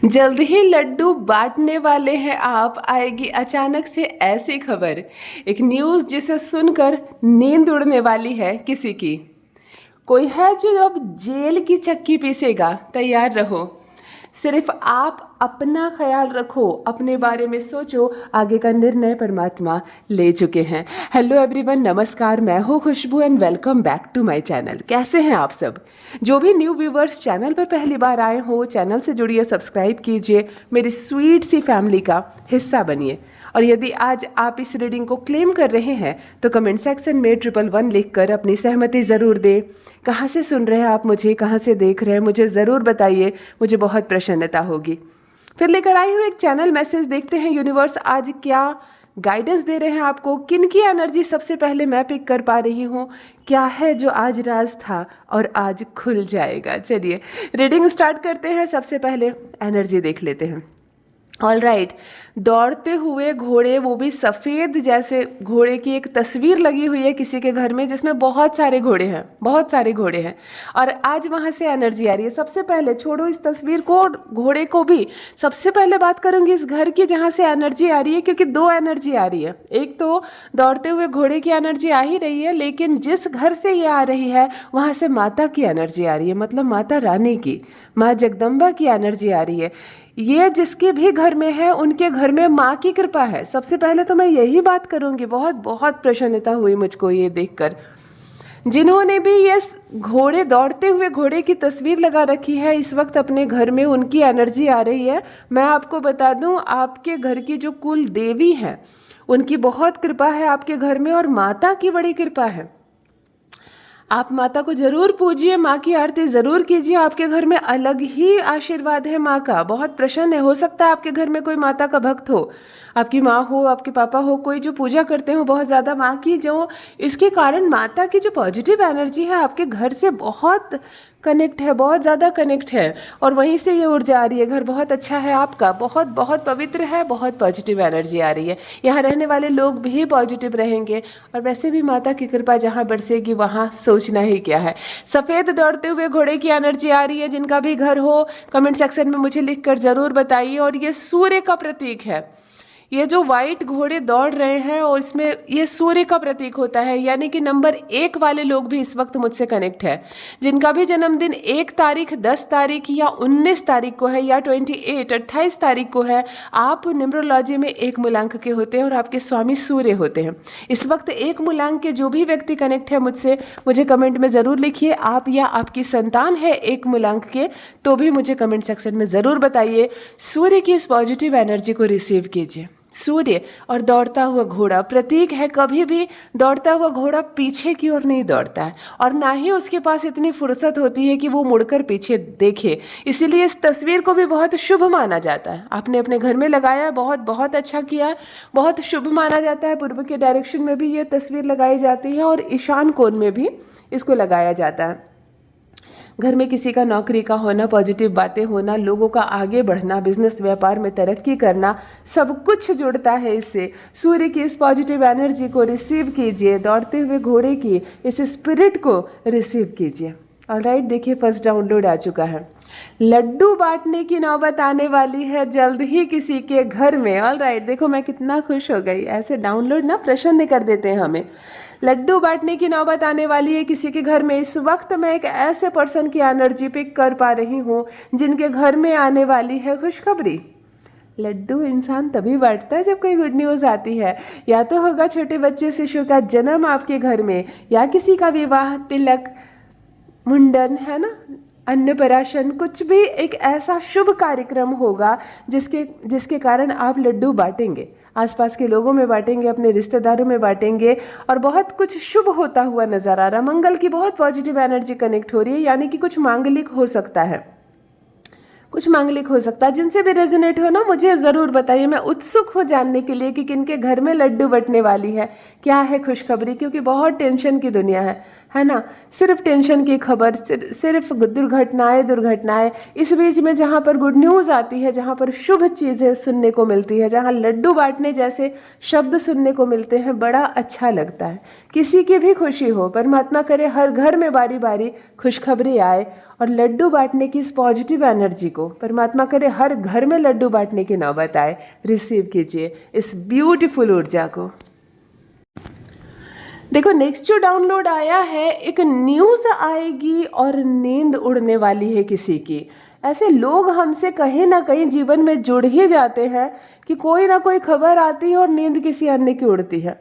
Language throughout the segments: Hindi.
जल्द ही लड्डू बांटने वाले हैं आप, आएगी अचानक से ऐसी खबर। एक न्यूज़ जिसे सुनकर नींद उड़ने वाली है किसी की। कोई है जो अब जेल की चक्की पीसेगा, तैयार रहो। सिर्फ आप अपना ख्याल रखो, अपने बारे में सोचो, आगे का निर्णय परमात्मा ले चुके हैं। हेलो एवरीवन, नमस्कार, मैं हूँ Khushboo and welcome back to my channel. कैसे हैं आप सब? जो भी न्यू व्यूवर्स चैनल पर पहली बार आए हो, चैनल से जुड़िए, सब्सक्राइब कीजिए, मेरी स्वीट सी फैमिली का हिस्सा बनिए। और यदि आज आप इस रीडिंग को क्लेम कर रहे हैं तो कमेंट सेक्शन में 111 लिखकर अपनी सहमति ज़रूर दें। कहाँ से सुन रहे हैं आप मुझे, कहाँ से देख रहे हैं, मुझे ज़रूर बताइए, मुझे बहुत प्रसन्नता होगी। फिर लेकर आई हूँ एक चैनल मैसेज, देखते हैं यूनिवर्स आज क्या गाइडेंस दे रहे हैं आपको। किन की एनर्जी सबसे पहले मैं पिक कर पा रही हूँ, क्या है जो आज राज था और आज खुल जाएगा। चलिए रीडिंग स्टार्ट करते हैं। सबसे पहले एनर्जी देख लेते हैं। ऑल राइट, दौड़ते हुए घोड़े, वो भी सफ़ेद जैसे घोड़े की एक तस्वीर लगी हुई है किसी के घर में जिसमें बहुत सारे घोड़े हैं, बहुत सारे घोड़े हैं। और आज वहाँ से एनर्जी आ रही है। सबसे पहले छोड़ो इस तस्वीर को, घोड़े को भी, सबसे पहले बात करूँगी इस घर की जहाँ से एनर्जी आ रही है, क्योंकि दो एनर्जी आ रही है। एक तो दौड़ते हुए घोड़े की एनर्जी आ ही रही है, लेकिन जिस घर से ये आ रही है वहाँ से माता की एनर्जी आ रही है, मतलब माता रानी की, माँ जगदम्बा की एनर्जी आ रही है। ये जिसके भी घर में है उनके घर में माँ की कृपा है। सबसे पहले तो मैं यही बात करूँगी। बहुत बहुत प्रसन्नता हुई मुझको ये देखकर। जिन्होंने भी ये घोड़े, दौड़ते हुए घोड़े की तस्वीर लगा रखी है इस वक्त अपने घर में, उनकी एनर्जी आ रही है। मैं आपको बता दूं, आपके घर की जो कुल देवी है उनकी बहुत कृपा है आपके घर में, और माता की बड़ी कृपा है। आप माता को जरूर पूजिए, माँ की आरती जरूर कीजिए। आपके घर में अलग ही आशीर्वाद है माँ का, बहुत प्रसन्न है। हो सकता है आपके घर में कोई माता का भक्त हो, आपकी माँ हो, आपके पापा हो, कोई जो पूजा करते हो बहुत ज़्यादा माँ की, जो इसके कारण माता की जो पॉजिटिव एनर्जी है आपके घर से बहुत कनेक्ट है, बहुत ज़्यादा कनेक्ट है, और वहीं से ये ऊर्जा आ रही है। घर बहुत अच्छा है आपका, बहुत बहुत पवित्र है, बहुत पॉजिटिव एनर्जी आ रही है। यहाँ रहने वाले लोग भी पॉजिटिव रहेंगे, और वैसे भी माता की कृपा जहाँ बरसेगी वहाँ सोचना ही क्या है। सफ़ेद दौड़ते हुए घोड़े की एनर्जी आ रही है। जिनका भी घर हो कमेंट सेक्शन में मुझे लिखकर ज़रूर बताइए। और ये सूर्य का प्रतीक है। ये जो वाइट घोड़े दौड़ रहे हैं और इसमें ये सूर्य का प्रतीक होता है, यानी कि नंबर 1 वाले लोग भी इस वक्त मुझसे कनेक्ट है। जिनका भी जन्मदिन 1 तारीख, 10 तारीख या 19 तारीख को है, या 28 तारीख को है, आप न्यूमरोलॉजी में 1 मूलांक के होते हैं और आपके स्वामी सूर्य होते हैं। इस वक्त 1 मूलांक के जो भी व्यक्ति कनेक्ट है मुझसे, मुझे कमेंट में ज़रूर लिखिए। आप या आपकी संतान है 1 मूलांक के, तो भी मुझे कमेंट सेक्शन में ज़रूर बताइए। सूर्य की इस पॉजिटिव एनर्जी को रिसीव कीजिए। सूर्य और दौड़ता हुआ घोड़ा प्रतीक है। कभी भी दौड़ता हुआ घोड़ा पीछे की ओर नहीं दौड़ता है, और ना ही उसके पास इतनी फुर्सत होती है कि वो मुड़कर पीछे देखे। इसीलिए इस तस्वीर को भी बहुत शुभ माना जाता है। आपने अपने घर में लगाया, बहुत बहुत अच्छा किया, बहुत शुभ माना जाता है। पूर्व के डायरेक्शन में भी ये तस्वीर लगाई जाती है और ईशान कोण में भी इसको लगाया जाता है। घर में किसी का नौकरी का होना, पॉजिटिव बातें होना, लोगों का आगे बढ़ना, बिजनेस व्यापार में तरक्की करना, सब कुछ जुड़ता है इससे। सूर्य की इस पॉजिटिव एनर्जी को रिसीव कीजिए, दौड़ते हुए घोड़े की इस स्पिरिट को रिसीव कीजिए। ऑलराइट, देखिए फर्स्ट डाउनलोड आ चुका है। लड्डू बांटने की नौबत आने वाली है जल्द ही किसी के घर में। ऑलराइट, देखो मैं कितना खुश हो गई। ऐसे डाउनलोड ना प्रसन्न कर देते हैं हमें। लड्डू बांटने की नौबत आने वाली है किसी के घर में। इस वक्त मैं एक ऐसे पर्सन की एनर्जी पिक कर पा रही हूँ जिनके घर में आने वाली है खुशखबरी। लड्डू इंसान तभी बांटता है जब कोई गुड न्यूज़ आती है। या तो होगा छोटे बच्चे शिशु का जन्म आपके घर में, या किसी का विवाह, तिलक, मुंडन, है ना, अन्नप्राशन, कुछ भी एक ऐसा शुभ कार्यक्रम होगा जिसके कारण आप लड्डू बांटेंगे। आसपास के लोगों में बांटेंगे, अपने रिश्तेदारों में बांटेंगे, और बहुत कुछ शुभ होता हुआ नजर आ रहा। मंगल की बहुत पॉजिटिव एनर्जी कनेक्ट हो रही है, यानी कि कुछ मांगलिक हो सकता है, कुछ मांगलिक हो सकता है। जिनसे भी रेजोनेट हो ना, मुझे ज़रूर बताइए। मैं उत्सुक हो जानने के लिए कि किनके घर में लड्डू बंटने वाली है, क्या है खुशखबरी, क्योंकि बहुत टेंशन की दुनिया है ना। सिर्फ टेंशन की खबर, सिर्फ दुर्घटनाएं। इस बीच में जहाँ पर गुड न्यूज़ आती है, जहाँ पर शुभ चीज़ें सुनने को मिलती है, जहाँ लड्डू बांटने जैसे शब्द सुनने को मिलते हैं, बड़ा अच्छा लगता है। किसी की भी खुशी हो, परमात्मा करे हर घर में बारी बारी खुशखबरी आए और लड्डू बांटने की इस पॉजिटिव एनर्जी को परमात्मा करे हर घर में लड्डू बांटने की नौबत आए। रिसीव कीजिए इस ब्यूटीफुल ऊर्जा को। देखो नेक्स्ट जो डाउनलोड आया है, एक न्यूज़ आएगी और नींद उड़ने वाली है किसी की। ऐसे लोग हमसे कहीं ना कहीं जीवन में जुड़ ही जाते हैं कि कोई ना कोई खबर आती है और नींद किसी अन्य की उड़ती है।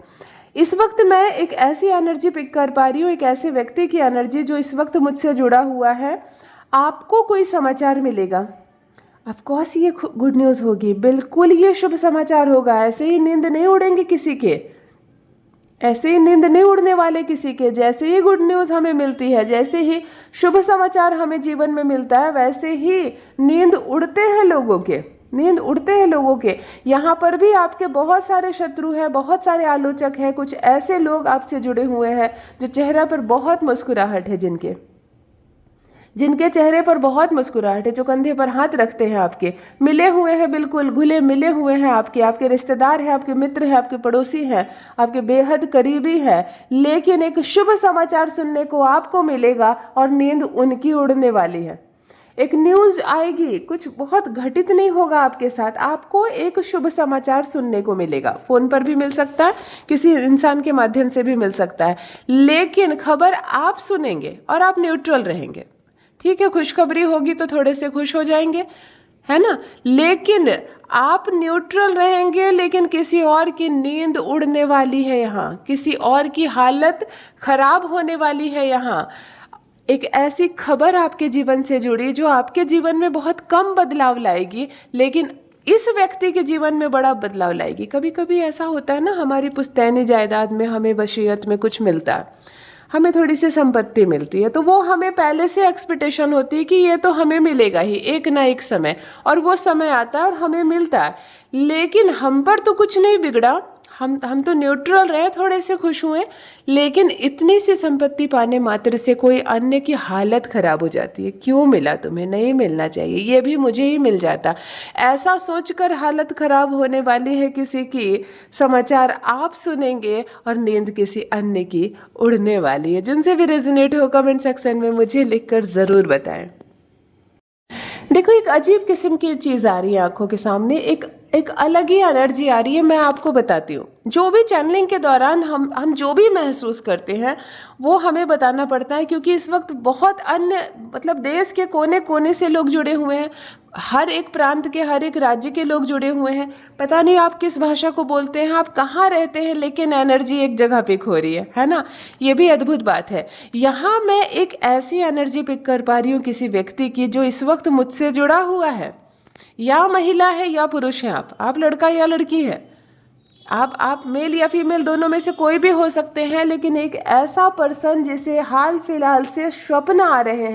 इस वक्त मैं एक ऐसी एनर्जी पिक कर पा रही हूँ, एक ऐसे व्यक्ति की एनर्जी जो इस वक्त मुझसे जुड़ा हुआ है। आपको कोई समाचार मिलेगा, ऑफ कोर्स ये गुड न्यूज़ होगी, बिल्कुल ये शुभ समाचार होगा। ऐसे ही नींद नहीं उड़ेंगे किसी के, ऐसे ही नींद नहीं उड़ने वाले किसी के। जैसे ही गुड न्यूज़ हमें मिलती है, जैसे ही शुभ समाचार हमें जीवन में मिलता है, वैसे ही नींद उड़ते हैं लोगों के, नींद उड़ते हैं लोगों के। यहाँ पर भी आपके बहुत सारे शत्रु हैं, बहुत सारे आलोचक हैं, कुछ ऐसे लोग आपसे जुड़े हुए हैं जो चेहरा पर बहुत मुस्कुराहट है, जिनके चेहरे पर बहुत मुस्कुराहट है, जो कंधे पर हाथ रखते हैं, आपके मिले हुए हैं, बिल्कुल घुले मिले हुए हैं, आपके रिश्तेदार हैं, आपके मित्र हैं, आपके पड़ोसी हैं, आपके बेहद करीबी हैं। लेकिन एक शुभ समाचार सुनने को आपको मिलेगा और नींद उनकी उड़ने वाली है। एक न्यूज़ आएगी, कुछ बहुत घटित नहीं होगा आपके साथ, आपको एक शुभ समाचार सुनने को मिलेगा। फ़ोन पर भी मिल सकता है, किसी इंसान के माध्यम से भी मिल सकता है, लेकिन खबर आप सुनेंगे और आप न्यूट्रल रहेंगे। ठीक है, खुशखबरी होगी तो थोड़े से खुश हो जाएंगे, है ना, लेकिन आप न्यूट्रल रहेंगे। लेकिन किसी और की नींद उड़ने वाली है यहाँ, किसी और की हालत खराब होने वाली है यहाँ। एक ऐसी खबर आपके जीवन से जुड़ी जो आपके जीवन में बहुत कम बदलाव लाएगी, लेकिन इस व्यक्ति के जीवन में बड़ा बदलाव लाएगी। कभी कभी ऐसा होता है ना, हमारी पुश्तैनी जायदाद में हमें वसीयत में कुछ मिलता है, हमें थोड़ी सी संपत्ति मिलती है, तो वो हमें पहले से एक्सपेक्टेशन होती है कि ये तो हमें मिलेगा ही एक ना एक समय, और वो समय आता है और हमें मिलता है। लेकिन हम पर तो कुछ नहीं बिगड़ा, हम तो न्यूट्रल रहे, थोड़े से खुश हुए, लेकिन इतनी सी संपत्ति पाने मात्र से कोई अन्य की हालत खराब हो जाती है। क्यों मिला तुम्हें, नहीं मिलना चाहिए, ये भी मुझे ही मिल जाता। ऐसा सोचकर हालत खराब होने वाली है किसी की, समाचार आप सुनेंगे और नींद किसी अन्य की उड़ने वाली है। जिनसे भी रेजोनेट हो कमेंट सेक्शन में मुझे लिखकर ज़रूर बताएं। देखो एक अजीब किस्म की चीज़ आ रही है आंखों के सामने, एक अलग ही एनर्जी आ रही है। मैं आपको बताती हूँ, जो भी चैनलिंग के दौरान हम जो भी महसूस करते हैं वो हमें बताना पड़ता है, क्योंकि इस वक्त बहुत अन्य मतलब देश के कोने कोने से लोग जुड़े हुए हैं, हर एक प्रांत के, हर एक राज्य के लोग जुड़े हुए हैं। पता नहीं आप किस भाषा को बोलते हैं, आप कहाँ रहते हैं, लेकिन एनर्जी एक जगह पिक हो रही है ना। ये भी अद्भुत बात है। यहाँ मैं एक ऐसी एनर्जी पिक कर पा रही हूँ किसी व्यक्ति की जो इस वक्त मुझसे जुड़ा हुआ है, या महिला है या पुरुष है, आप लड़का या लड़की है, आप मेल या फीमेल दोनों में से कोई भी हो सकते हैं। लेकिन एक ऐसा पर्सन जिसे हाल फिलहाल से सपने आ रहे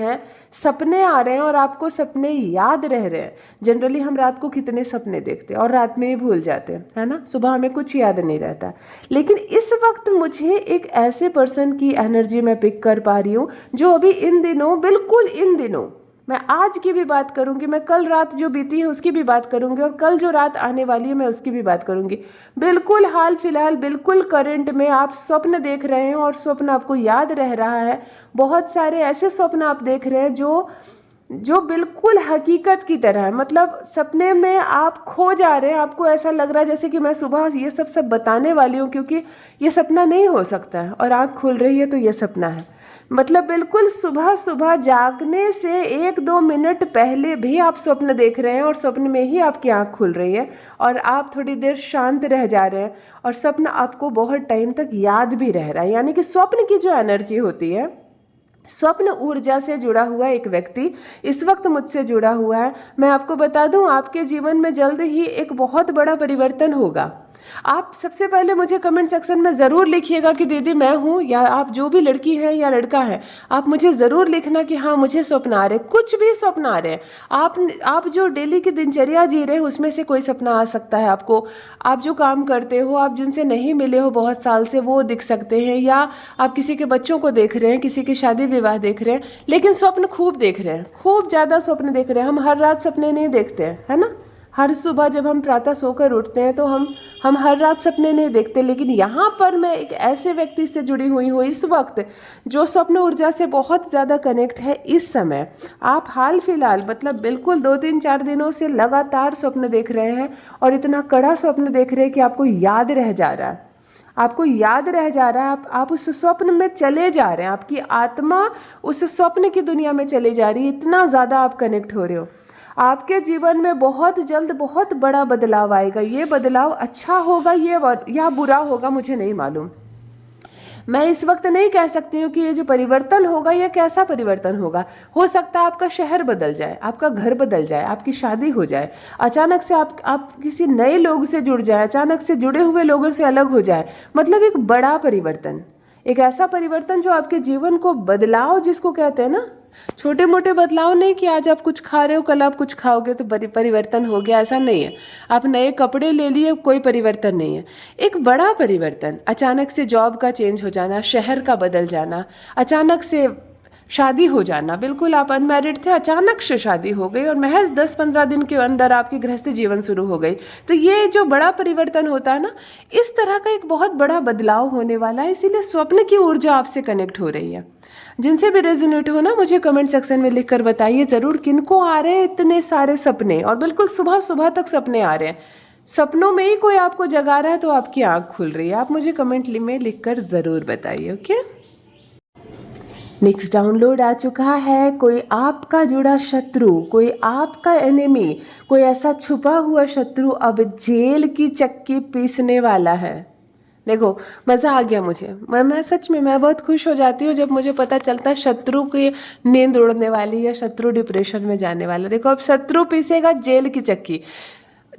हैं और आपको सपने याद रह रहे हैं। जनरली हम रात को कितने सपने देखते हैं और रात में ही भूल जाते हैं, है ना, सुबह हमें कुछ याद नहीं रहता। लेकिन इस वक्त मुझे एक ऐसे पर्सन की एनर्जी मैं पिक कर पा रही हूँ जो अभी इन दिनों, बिल्कुल इन दिनों, मैं आज की भी बात करूंगी, मैं कल रात जो बीती है उसकी भी बात करूंगी, और कल जो रात आने वाली है मैं उसकी भी बात करूंगी। बिल्कुल हाल फिलहाल, बिल्कुल करंट में आप स्वप्न देख रहे हैं और स्वप्न आपको याद रह रहा है। बहुत सारे ऐसे स्वप्न आप देख रहे हैं जो बिल्कुल हकीकत की तरह है। मतलब सपने में आप खो जा रहे हैं, आपको ऐसा लग रहा है जैसे कि मैं सुबह ये सब बताने वाली हूँ, क्योंकि ये सपना नहीं हो सकता है, और आँख खुल रही है तो ये सपना है। मतलब बिल्कुल सुबह सुबह जागने से 1-2 मिनट पहले भी आप स्वप्न देख रहे हैं, और स्वप्न में ही आपकी आँख खुल रही है और आप थोड़ी देर शांत रह जा रहे हैं, और स्वप्न आपको बहुत टाइम तक याद भी रह रहा है। यानी कि स्वप्न की जो एनर्जी होती है, स्वप्न ऊर्जा से जुड़ा हुआ एक व्यक्ति इस वक्त मुझसे जुड़ा हुआ है। मैं आपको बता दूं, आपके जीवन में जल्द ही एक बहुत बड़ा परिवर्तन होगा। आप सबसे पहले मुझे कमेंट सेक्शन में ज़रूर लिखिएगा कि दीदी मैं हूँ, या आप जो भी लड़की है या लड़का है, आप मुझे ज़रूर लिखना कि हाँ मुझे स्वप्न आ रहे, कुछ भी स्वप्न आ रहे हैं। आप जो डेली की दिनचर्या जी रहे हैं उसमें से कोई सपना आ सकता है आपको। आप जो काम करते हो, आप जिनसे नहीं मिले हो बहुत साल से, वो दिख सकते हैं, या आप किसी के बच्चों को देख रहे हैं, किसी की शादी विवाह देख रहे हैं, लेकिन स्वप्न खूब देख रहे हैं, खूब ज़्यादा स्वप्न देख रहे हैं। हम हर रात सपने नहीं देखते हैं, है ना, हर सुबह जब हम प्रातः सोकर उठते हैं तो हम हर रात सपने नहीं देखते, लेकिन यहाँ पर मैं एक ऐसे व्यक्ति से जुड़ी हुई हूँ इस वक्त जो स्वप्न ऊर्जा से बहुत ज़्यादा कनेक्ट है इस समय। आप हाल फिलहाल मतलब बिल्कुल 2-3-4 दिनों से लगातार स्वप्न देख रहे हैं और इतना कड़ा स्वप्न देख रहे हैं कि आपको याद रह जा रहा है, आपको याद रह जा रहा है, आप उस स्वप्न में चले जा रहे हैं, आपकी आत्मा उस स्वप्न की दुनिया में चली जा रही है, इतना ज़्यादा आप कनेक्ट हो रहे हो। आपके जीवन में बहुत जल्द बहुत बड़ा बदलाव आएगा। ये बदलाव अच्छा होगा या बुरा होगा मुझे नहीं मालूम। मैं इस वक्त नहीं कह सकती हूँ कि ये जो परिवर्तन होगा ये कैसा परिवर्तन होगा। हो सकता है आपका शहर बदल जाए, आपका घर बदल जाए, आपकी शादी हो जाए, अचानक से आप किसी नए लोग से जुड़ जाए, अचानक से जुड़े हुए लोगों से अलग हो जाए। मतलब एक बड़ा परिवर्तन, एक ऐसा परिवर्तन जो आपके जीवन को बदलाव जिसको कहते हैं ना, छोटे मोटे बदलाव नहीं कि आज आप कुछ खा रहे हो कल आप कुछ खाओगे तो परिवर्तन हो गया, ऐसा नहीं है। आप नए कपड़े ले लिए कोई परिवर्तन नहीं है। एक बड़ा परिवर्तन, अचानक से जॉब का चेंज हो जाना, शहर का बदल जाना, अचानक से शादी हो जाना। बिल्कुल आप अनमैरिड थे, अचानक से शादी हो गई और महज 10-15 दिन के अंदर आपकी गृहस्थी जीवन शुरू हो गई। तो ये जो बड़ा परिवर्तन होता है ना, इस तरह का एक बहुत बड़ा बदलाव होने वाला है। इसीलिए स्वप्न की ऊर्जा आपसे कनेक्ट हो रही है। जिनसे भी रेजोनेट हो ना, मुझे कमेंट सेक्शन में लिख कर बताइए ज़रूर किनको आ रहे हैं इतने सारे सपने, और बिल्कुल सुबह सुबह तक सपने आ रहे हैं। सपनों में ही कोई आपको जगा रहा है तो आपकी आँख खुल रही है। आप मुझे कमेंट में लिख कर ज़रूर बताइए। ओके, नेक्स्ट डाउनलोड आ चुका है। कोई आपका जुड़ा शत्रु, कोई आपका एनिमी, कोई ऐसा छुपा हुआ शत्रु अब जेल की चक्की पीसने वाला है। देखो मज़ा आ गया मुझे। मैं सच में मैं बहुत खुश हो जाती हूँ जब मुझे पता चलता है शत्रु की नींद उड़ने वाली या शत्रु डिप्रेशन में जाने वाला। देखो अब शत्रु पीसेगा जेल की चक्की।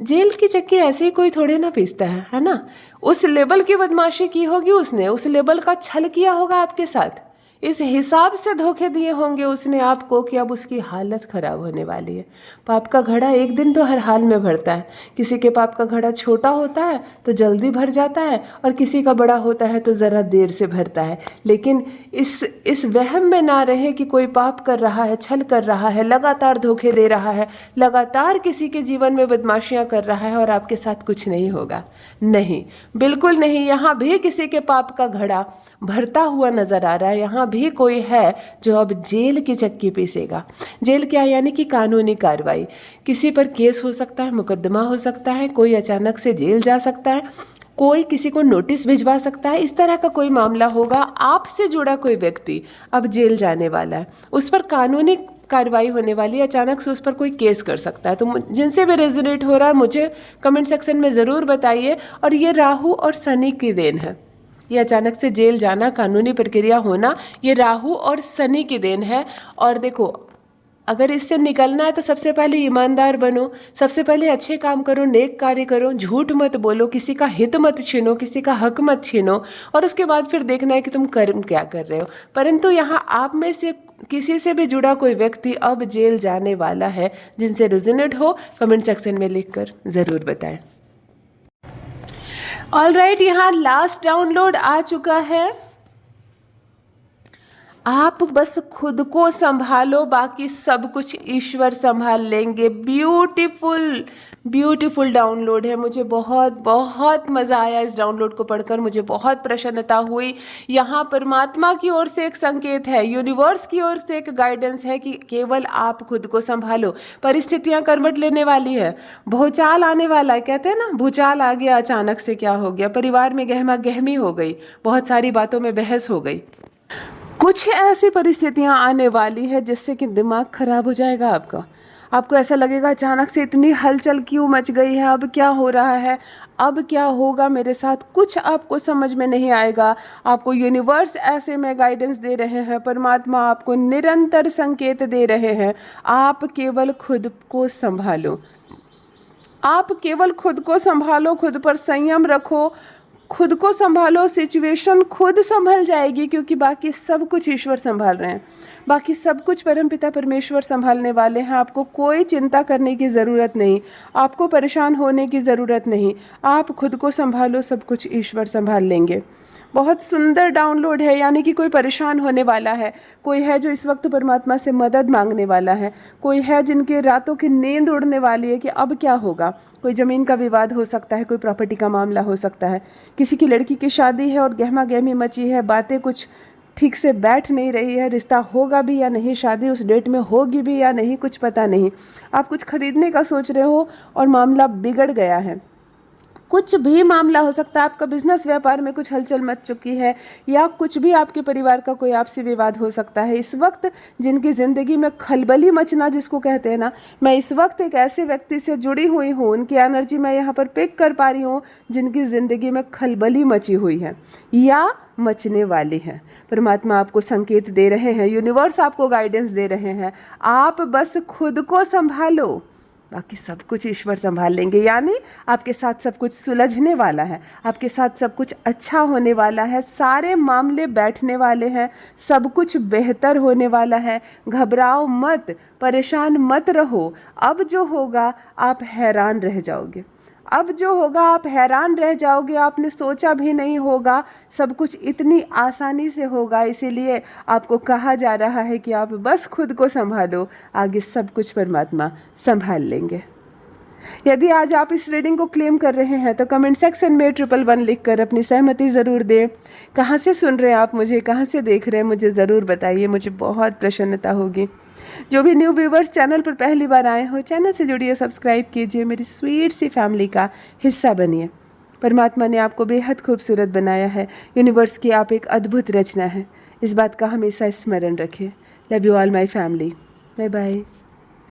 जेल की चक्की ऐसे ही कोई थोड़े ना पीसता है ना। उस लेवल की बदमाशी की होगी उसने, उस लेवल का छल किया होगा आपके साथ, इस हिसाब से धोखे दिए होंगे उसने आपको कि अब उसकी हालत ख़राब होने वाली है। पाप का घड़ा एक दिन तो हर हाल में भरता है। किसी के पाप का घड़ा छोटा होता है तो जल्दी भर जाता है और किसी का बड़ा होता है तो ज़रा देर से भरता है। लेकिन इस वहम में ना रहे कि कोई पाप कर रहा है, छल कर रहा है, लगातार धोखे दे रहा है, लगातार किसी के जीवन में बदमाशियाँ कर रहा है और आपके साथ कुछ नहीं होगा। नहीं, बिल्कुल नहीं। यहाँ भी किसी के पाप का घड़ा भरता हुआ नज़र आ रहा है। यहाँ भी कोई है जो अब जेल की चक्की पीसेगा। जेल क्या, यानी कि कानूनी कार्रवाई। किसी पर केस हो सकता है, मुकदमा हो सकता है, कोई अचानक से जेल जा सकता है, कोई किसी को नोटिस भिजवा सकता है। इस तरह का कोई मामला होगा। आपसे जुड़ा कोई व्यक्ति अब जेल जाने वाला है, उस पर कानूनी कार्रवाई होने वाली है, अचानक से उस पर कोई केस कर सकता है। तो जिनसे भी रेजोनेट हो रहा है मुझे कमेंट सेक्शन में ज़रूर बताइए। और ये राहु और शनि की देन है। ये अचानक से जेल जाना, कानूनी प्रक्रिया होना, ये राहु और शनि की देन है। और देखो अगर इससे निकलना है तो सबसे पहले ईमानदार बनो, सबसे पहले अच्छे काम करो, नेक कार्य करो, झूठ मत बोलो, किसी का हित मत छीनो, किसी का हक मत छीनो, और उसके बाद फिर देखना है कि तुम कर्म क्या कर रहे हो। परंतु यहाँ आप में से किसी से भी जुड़ा कोई व्यक्ति अब जेल जाने वाला है। जिनसे रेजोनेट हो कमेंट सेक्शन में लिखकर ज़रूर बताएं। ऑलराइट, यहाँ लास्ट डाउनलोड आ चुका है। आप बस खुद को संभालो, बाकी सब कुछ ईश्वर संभाल लेंगे। ब्यूटीफुल ब्यूटीफुल डाउनलोड है। मुझे बहुत बहुत मज़ा आया इस डाउनलोड को पढ़कर, मुझे बहुत प्रसन्नता हुई। यहाँ परमात्मा की ओर से एक संकेत है, यूनिवर्स की ओर से एक गाइडेंस है कि केवल आप खुद को संभालो। परिस्थितियाँ करवट लेने वाली है, भूचाल आने वाला है। कहते हैं ना, भूचाल आ गया, अचानक से क्या हो गया, परिवार में गहमा गहमी हो गई, बहुत सारी बातों में बहस हो गई। कुछ ऐसी परिस्थितियां आने वाली है जिससे कि दिमाग खराब हो जाएगा आपका। आपको ऐसा लगेगा अचानक से इतनी हलचल क्यों मच गई है, अब क्या हो रहा है, अब क्या होगा मेरे साथ, कुछ आपको समझ में नहीं आएगा। आपको यूनिवर्स ऐसे में गाइडेंस दे रहे हैं, परमात्मा आपको निरंतर संकेत दे रहे हैं। आप केवल खुद को संभालो, आप केवल खुद को संभालो, खुद पर संयम रखो, खुद को संभालो, सिचुएशन खुद संभल जाएगी, क्योंकि बाकी सब कुछ ईश्वर संभाल रहे हैं। बाकी सब कुछ परमपिता परमेश्वर संभालने वाले हैं। आपको कोई चिंता करने की ज़रूरत नहीं, आपको परेशान होने की ज़रूरत नहीं। आप खुद को संभालो, सब कुछ ईश्वर संभाल लेंगे। बहुत सुंदर डाउनलोड है, यानी कि कोई परेशान होने वाला है, कोई है जो इस वक्त परमात्मा से मदद मांगने वाला है, कोई है जिनके रातों की नींद उड़ने वाली है कि अब क्या होगा। कोई ज़मीन का विवाद हो सकता है, कोई प्रॉपर्टी का मामला हो सकता है, किसी की लड़की की शादी है और गहमा गहमी मची है, बातें कुछ ठीक से बैठ नहीं रही है, रिश्ता होगा भी या नहीं, शादी उस डेट में होगी भी या नहीं, कुछ पता नहीं। आप कुछ खरीदने का सोच रहे हो और मामला बिगड़ गया है। कुछ भी मामला हो सकता है, आपका बिजनेस व्यापार में कुछ हलचल मच चुकी है, या कुछ भी आपके परिवार का कोई आपसी विवाद हो सकता है। इस वक्त जिनकी ज़िंदगी में खलबली मचना जिसको कहते हैं ना, मैं इस वक्त एक ऐसे व्यक्ति से जुड़ी हुई हूँ, उनकी एनर्जी मैं यहाँ पर पिक कर पा रही हूँ जिनकी ज़िंदगी में खलबली मची हुई है या मचने वाली है। परमात्मा आपको संकेत दे रहे हैं, यूनिवर्स आपको गाइडेंस दे रहे हैं, आप बस खुद को संभालो, बाकी सब कुछ ईश्वर संभाल लेंगे। यानी आपके साथ सब कुछ सुलझने वाला है, आपके साथ सब कुछ अच्छा होने वाला है, सारे मामले बैठने वाले हैं, सब कुछ बेहतर होने वाला है। घबराओ मत, परेशान मत रहो। अब जो होगा आप हैरान रह जाओगे, अब जो होगा आप हैरान रह जाओगे, आपने सोचा भी नहीं होगा, सब कुछ इतनी आसानी से होगा। इसीलिए आपको कहा जा रहा है कि आप बस खुद को संभालो, आगे सब कुछ परमात्मा संभाल लेंगे। यदि आज आप इस रीडिंग को क्लेम कर रहे हैं तो कमेंट सेक्शन में 111 लिखकर अपनी सहमति ज़रूर दें। कहाँ से सुन रहे हैं आप मुझे, कहाँ से देख रहे हैं, मुझे ज़रूर बताइए, मुझे बहुत प्रसन्नता होगी। जो भी न्यू व्यूवर्स चैनल पर पहली बार आए हो, चैनल से जुड़िए, सब्सक्राइब कीजिए, मेरी स्वीट सी फैमिली का हिस्सा बनिए। परमात्मा ने आपको बेहद खूबसूरत बनाया है, यूनिवर्स की आप एक अद्भुत रचना है, इस बात का हमेशा स्मरण रखें। Love you all my family, bye bye.